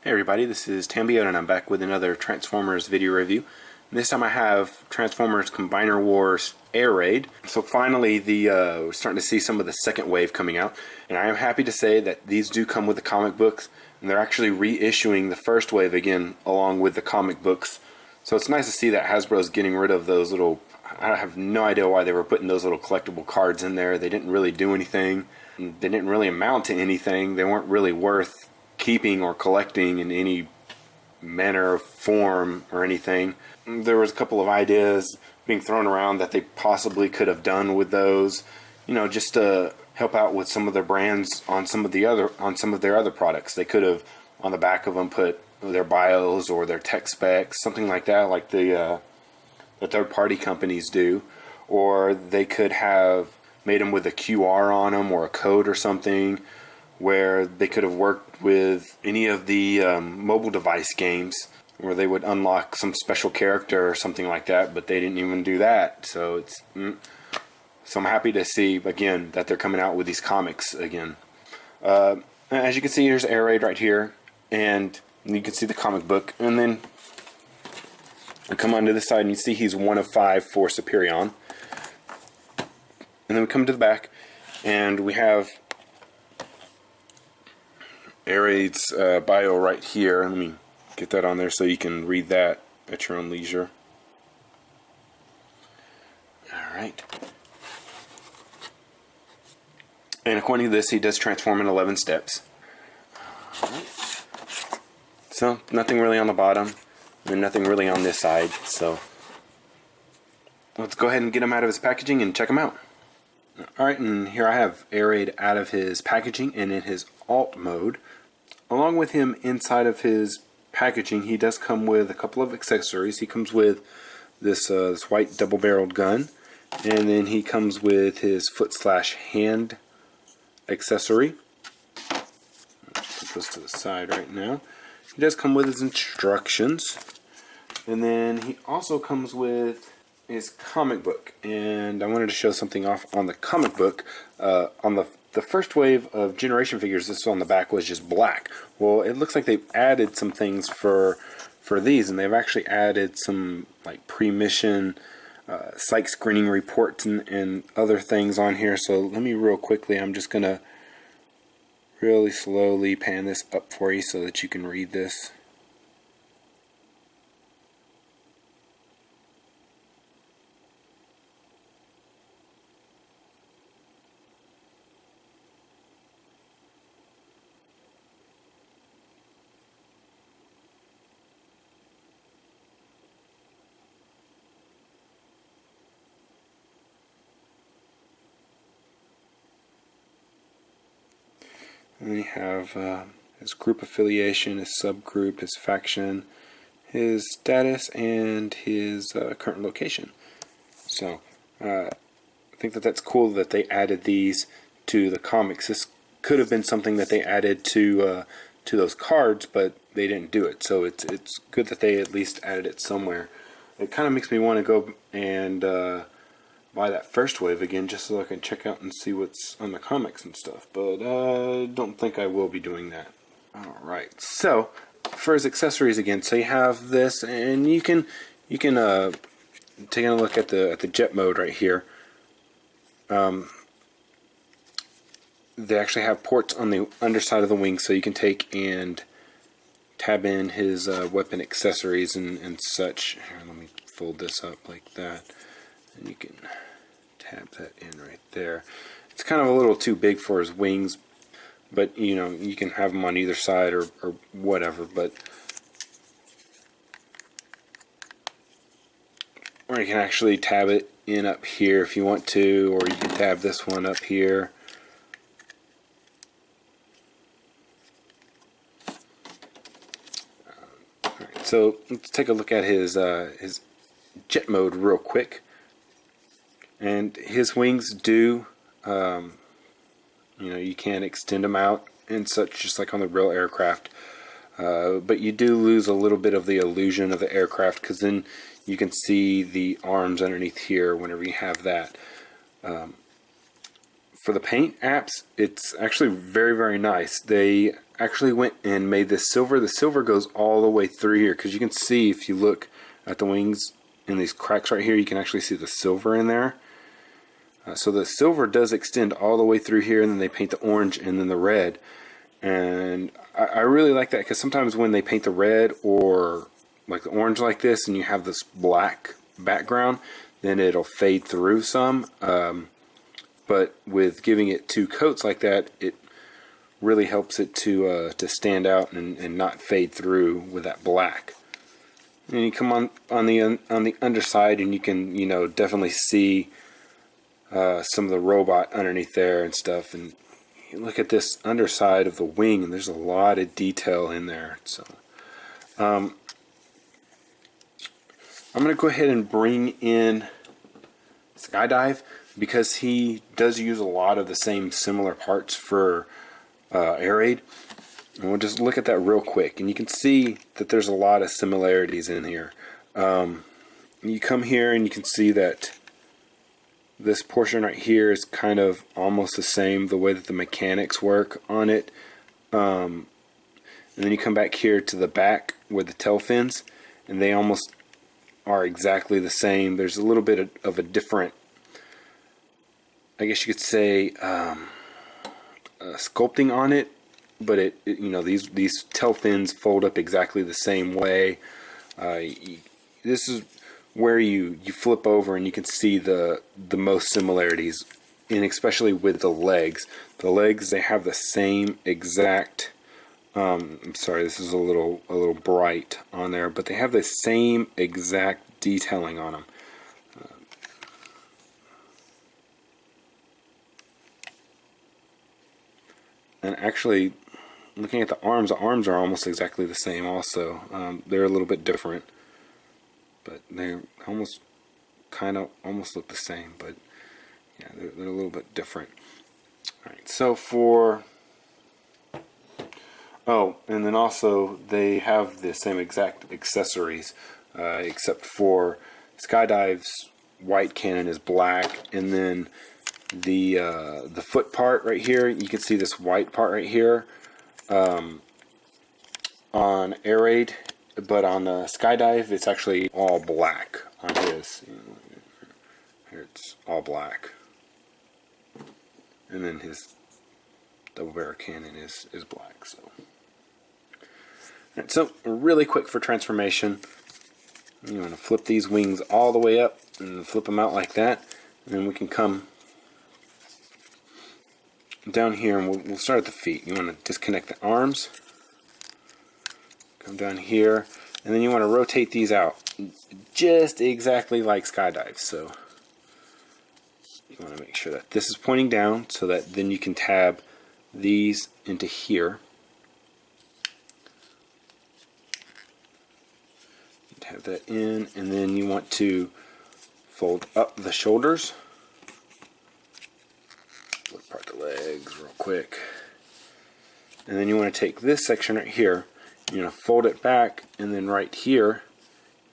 Hey everybody, this is Tambio and I'm back with another Transformers video review. And this time I have Transformers Combiner Wars Air Raid. So finally we're starting to see some of the second wave coming out. And I am happy to say that these do come with the comic books. And they're actually reissuing the first wave again along with the comic books. So it's nice to see that Hasbro's getting rid of those little... I have no idea why they were putting those little collectible cards in there. They didn't really do anything. They didn't really amount to anything. They weren't really worth keeping or collecting in any manner, form, or anything. There was a couple of ideas being thrown around that they possibly could have done with those, you know, just to help out with some of their brands on some of their other products. They could have on the back of them put their bios or their tech specs, something like that, like the third-party companies do, or they could have made them with a QR on them or a code or something, where they could have worked with any of the mobile device games where they would unlock some special character or something like that, but they didn't even do that. So I'm happy to see again that they're coming out with these comics again. As you can see, here's Air Raid right here, and you can see the comic book, and then we come onto this side and you see he's one of 5 for Superion. And then we come to the back and we have Air Raid's bio right here. Let me get that on there so you can read that at your own leisure. Alright. And according to this, he does transform in 11 steps. Alright. So, nothing really on the bottom, and nothing really on this side. So, let's go ahead and get him out of his packaging and check him out. Alright, and here I have Air Raid out of his packaging and in his alt mode. Along with him inside of his packaging, he does come with a couple of accessories. He comes with this white double-barreled gun, and then he comes with his foot/hand accessory. Put this to the side right now. He does come with his instructions, and then he also comes with his comic book. And I wanted to show something off on the comic book. On the first wave of Generation figures, this on the back was just black. Well, it looks like they've added some things for these, and they've actually added some like pre-mission psych screening reports and other things on here. So let me real quickly, I'm just gonna really slowly pan this up for you so that you can read this. And then you have his group affiliation, his subgroup, his faction, his status, and his current location. So I think that's cool that they added these to the comics. This could have been something that they added to those cards, but they didn't do it. So it's good that they at least added it somewhere. It kind of makes me want to go and buy that first wave again just so I can check out and see what's on the comics and stuff, but I don't think I will be doing that. Alright, so for his accessories again, so you have this, and you can taking a look at the jet mode right here. They actually have ports on the underside of the wing, so you can take and tab in his weapon accessories and such. Here, let me fold this up like that, and you can tab that in right there. It's kind of a little too big for his wings, but you know, you can have them on either side or whatever. But or you can actually tab it in up here if you want to, or you can tab this one up here. Alright, so let's take a look at his jet mode real quick. And his wings do, you know, you can extend them out and such, just like on the real aircraft. But you do lose a little bit of the illusion of the aircraft, because then you can see the arms underneath here whenever you have that. For the paint apps, it's actually very, very nice. They actually went and made this silver. The silver goes all the way through here, because you can see if you look at the wings in these cracks right here, you can actually see the silver in there. So the silver does extend all the way through here, and then they paint the orange and then the red. And I really like that, because sometimes when they paint the red or like the orange like this, and you have this black background, then it'll fade through some. But with giving it two coats like that, it really helps it to stand out and not fade through with that black. And you come on the underside, and you can definitely see some of the robot underneath there and stuff. And you look at this underside of the wing, and there's a lot of detail in there. So I'm going to go ahead and bring in Skydive, because he does use a lot of the same similar parts for air raid. And we'll just look at that real quick, and you can see that there's a lot of similarities in here. You come here and you can see that this portion right here is kind of almost the same, the way that the mechanics work on it. And then you come back here to the back where the tail fins, and they almost are exactly the same. There's a little bit of a different, I guess you could say, sculpting on it, but these tail fins fold up exactly the same way. This is where you flip over and you can see the most similarities, and especially with the legs. The legs, they have the same exact. I'm sorry, this is a little bright on there, but they have the same exact detailing on them. And actually, looking at the arms are almost exactly the same also. They're a little bit different, but they almost look the same, but yeah, they're a little bit different. Alright, so and then also they have the same exact accessories, except for Skydive's white cannon is black, and then the foot part right here, you can see this white part right here on Air Raid, but on Skydive it's actually all black on his. Here it's all black, and then his double barrel cannon is black. So really quick for transformation, you want to flip these wings all the way up and flip them out like that, and then we can come down here, and we'll start at the feet. You want to disconnect the arms, come down here, and then you want to rotate these out just exactly like Skydive. So you want to make sure that this is pointing down, so that then you can tab these into here. Have that in, and then you want to fold up the shoulders. Flip apart the legs real quick, and then you want to take this section right here, fold it back, and then right here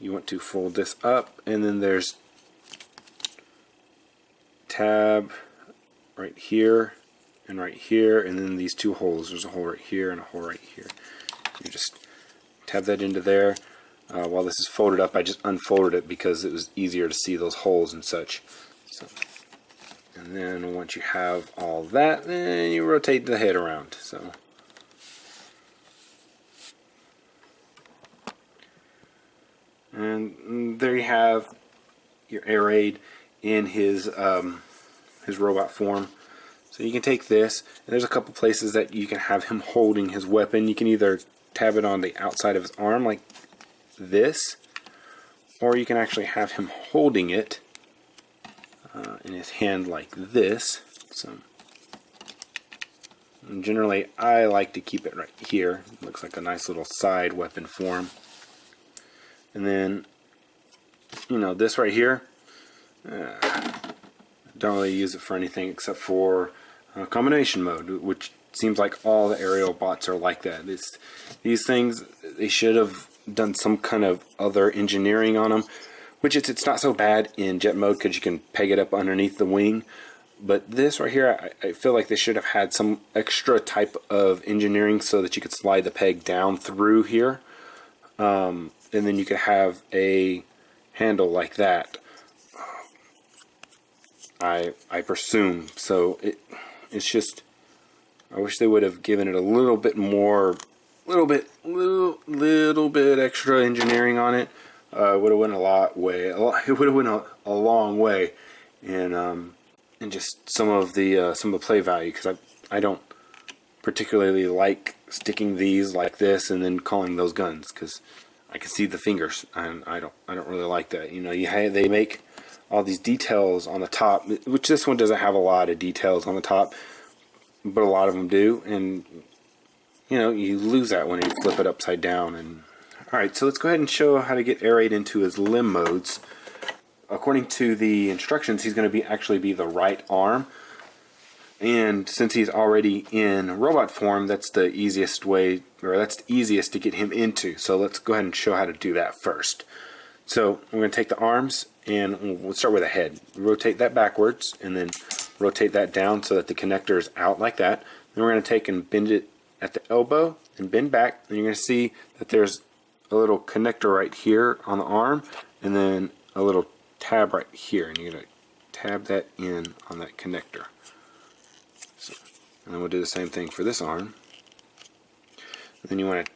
you want to fold this up, and then there's tab right here and right here, and then these two holes. There's a hole right here and a hole right here. You just tab that into there. While this is folded up, I just unfolded it because it was easier to see those holes and such. So, and then once you have all that, then you rotate the head around. So, and there you have your Air Raid in his robot form. So you can take this, and there's a couple places that you can have him holding his weapon. You can either tab it on the outside of his arm like this, or you can actually have him holding it in his hand like this. So generally I like to keep it right here. It looks like a nice little side weapon form. And then this right here, don't really use it for anything except for combination mode, which seems like all the aerial bots are like that. These things, they should have done some kind of other engineering on them, which it's not so bad in jet mode because you can peg it up underneath the wing, But this right here, I feel like they should have had some extra type of engineering so that you could slide the peg down through here. And then you could have a handle like that. I presume. So it's just, I wish they would have given it a little bit more, little bit extra engineering on it. It would have went it would have went a long way, and just some of the play value, because I don't particularly like sticking these like this and then calling those guns, because I can see the fingers, and I don't really like that. You know, they make all these details on the top, which this one doesn't have a lot of details on the top, but a lot of them do, and you know, you lose that when you flip it upside down. And alright, so let's go ahead and show how to get air raid into his limb modes. According to the instructions, he's going to actually be the right arm, and since he's already in robot form, that's the easiest way, or that's the easiest to get him into. So let's go ahead and show how to do that first. So we're going to take the arms, and we'll start with the head. Rotate that backwards, and then rotate that down so that the connector is out like that. Then we're going to take and bend it at the elbow and bend back, and you're going to see that there's a little connector right here on the arm, and then a little tab right here, and you're going to tab that in on that connector. So, and then we'll do the same thing for this arm. And then you want to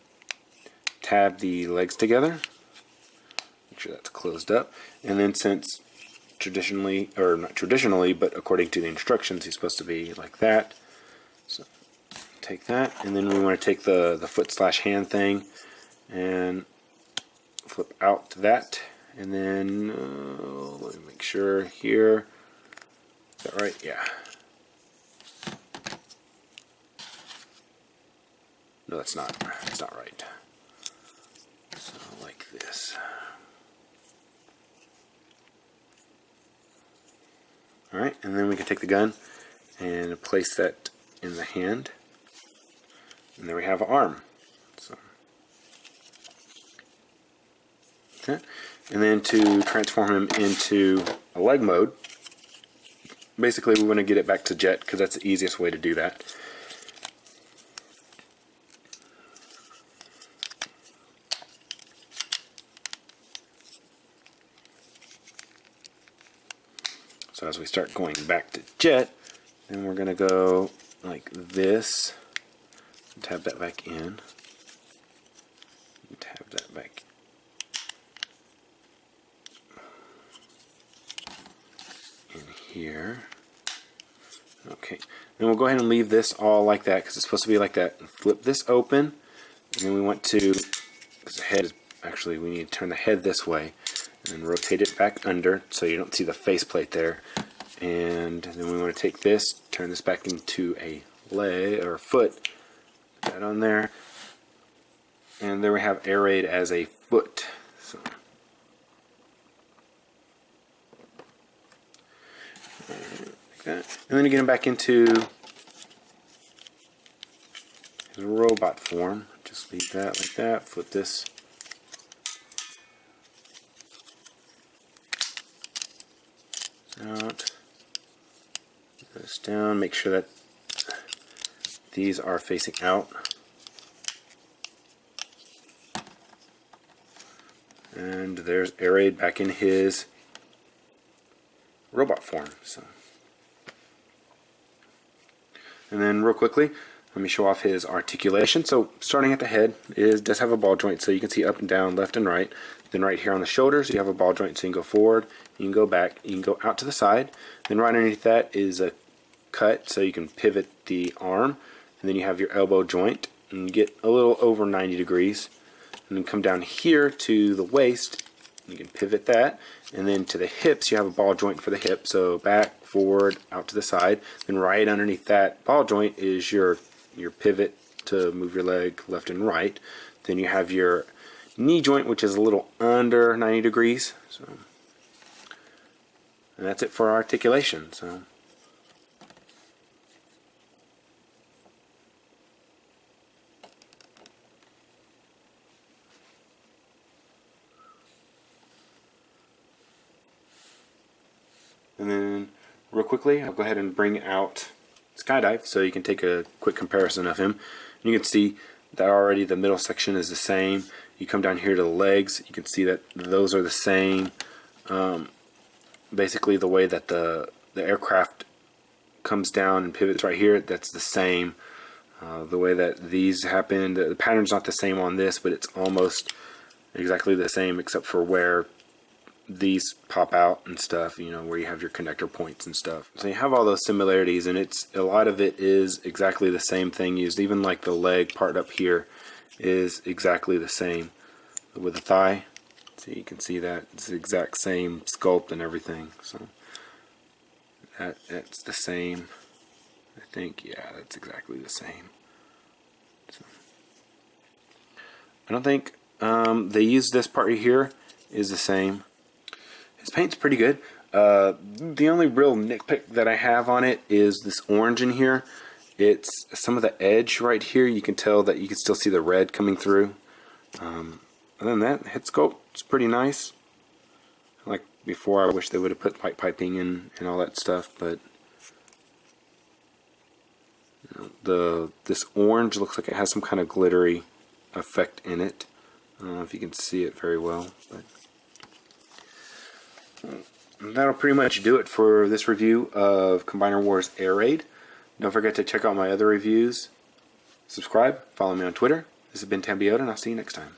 tab the legs together. Make sure that's closed up. And then, since traditionally, or not traditionally, but according to the instructions, he's supposed to be like that. So take that, and then we want to take the foot/hand thing and flip out to that, and then let me make sure here. Is that right? Yeah. No, that's not. It's not right. So like this. All right, and then we can take the gun and place that in the hand, and there we have an arm. So, okay. And then to transform him into a leg mode, basically we want to get it back to jet, because that's the easiest way to do that. So as we start going back to jet, then we're going to go like this, and tab that back in, and tab that back in here. Okay, then we'll go ahead and leave this all like that, because it's supposed to be like that. And flip this open, and then we want to, because the head is, actually we need to turn the head this way, and then rotate it back under so you don't see the faceplate there. And then we want to take this, turn this back into a leg or a foot, put that on there, and there we have air raid as a foot. So, like that. And then you get him back into his robot form. Just leave that like that. Flip this out. This down. Make sure that these are facing out. And there's air raid back in his robot form. So, and then real quickly, let me show off his articulation. So starting at the head, does have a ball joint, so you can see up and down, left and right. Then right here on the shoulders, you have a ball joint, so you can go forward, you can go back, you can go out to the side. Then right underneath that is a cut, so you can pivot the arm. And then you have your elbow joint, and you get a little over 90 degrees. And then come down here to the waist, you can pivot that. And then to the hips, you have a ball joint for the hip, so back, forward, out to the side. Then right underneath that ball joint is your pivot to move your leg left and right. Then you have your knee joint, which is a little under 90 degrees. So, and that's it for articulation. So, and then real quickly, I'll go ahead and bring out Skydive so you can take a quick comparison of him. You can see that already the middle section is the same. You come down here to the legs, you can see that those are the same. Basically the way that the aircraft comes down and pivots right here, that's the same. The way that these happen, the pattern's not the same on this, but it's almost exactly the same except for where these pop out and stuff, you know, where you have your connector points and stuff. So you have all those similarities, and it's a lot of it is exactly the same thing used. Even like the leg part up here is exactly the same with the thigh. So you can see that it's the exact same sculpt and everything. So that's the same. I think, yeah, that's exactly the same. So I don't think they use this part right here is the same. His paint's pretty good. The only real nitpick that I have on it is this orange in here. It's some of the edge right here. You can tell that you can still see the red coming through. Other than that, the head sculpt is pretty nice. Like before, I wish they would have put light piping in and all that stuff, but you know, this orange looks like it has some kind of glittery effect in it. I don't know if you can see it very well, but that'll pretty much do it for this review of Combiner Wars Air Raid. Don't forget to check out my other reviews. Subscribe, follow me on Twitter. This has been Tambioda, and I'll see you next time.